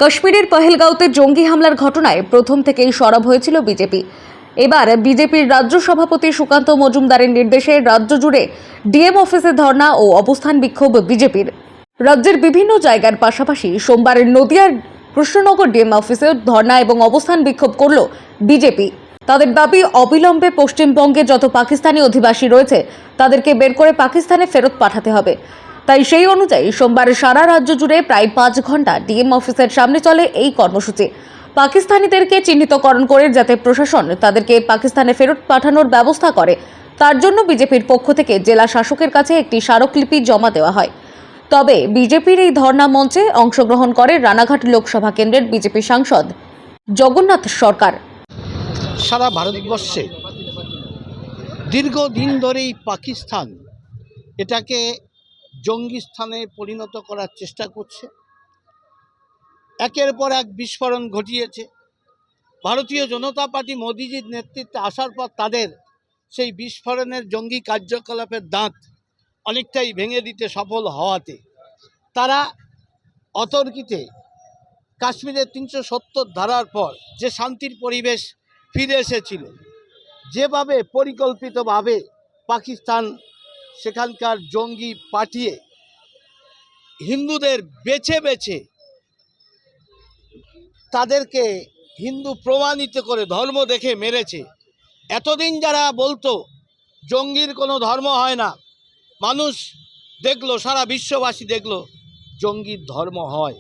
কাশ্মীরের পহেলগাঁওতে জঙ্গি হামলার ঘটনায় প্রথম থেকেই সরব হয়েছিল বিজেপি। এবার বিজেপির রাজ্য সভাপতি সুকান্ত মজুমদারের নির্দেশে রাজ্য জুড়ে ডিএম অফিসে ধর্ণা ও অবস্থান বিক্ষোভ বিজেপির। রাজ্যের বিভিন্ন জায়গার পাশাপাশি সোমবার নদিয়ার কৃষ্ণনগর ডিএম অফিসে ধর্ণা এবং অবস্থান বিক্ষোভ করল বিজেপি। তাদের দাবি, অবিলম্বে পশ্চিমবঙ্গে যত পাকিস্তানি অধিবাসী রয়েছে তাদেরকে বের করে পাকিস্তানে ফেরত পাঠাতে হবে। তাই সেই অনুযায়ী সোমবার সারা রাজ্য জুড়ে প্রায় 5 ঘন্টা ডিএম অফিসের সামনে চলে এই কর্মসূচি। পাকিস্তানিদেরকে চিহ্নিতকরণ করে যাতে প্রশাসন তাদেরকে পাকিস্তানে ফেরত পাঠানোর ব্যবস্থা করে, তার জন্য বিজেপির পক্ষ থেকে জেলা শাসকের কাছে একটি স্মারকলিপি জমা দেওয়া হয়। তবে বিজেপির এই ধর্ণা মঞ্চে অংশগ্রহণ করে রানাঘাট লোকসভা কেন্দ্রের বিজেপি সাংসদ জগন্নাথ সরকার। সারা ভারতবর্ষে দীর্ঘদিন ধরেই পাকিস্তান এটাকে জঙ্গি স্থানে পরিণত করার চেষ্টা করছে। একের পর এক বিস্ফোরণ ঘটিয়েছে। ভারতীয় জনতা পার্টি মোদিজির নেতৃত্বে আসার পর তাদের সেই বিস্ফোরণের জঙ্গি কার্যকলাপের দাঁত অনেকটাই ভেঙে দিতে সফল হওয়াতে তারা অতর্কিতে কাশ্মীরের 370 ধারার পর যে শান্তির পরিবেশ ফিরে এসেছিল, যেভাবে পরিকল্পিতভাবে পাকিস্তান সেখানকার জঙ্গি পাঠিয়ে হিন্দুদের বেছে বেছে তাদেরকে হিন্দু প্রমাণিত করে ধর্ম দেখে মেরেছে। এতদিন যারা বলতো জঙ্গির কোনো ধর্ম হয় না, মানুষ দেখলো, সারা বিশ্ববাসী দেখলো জঙ্গির ধর্ম হয়।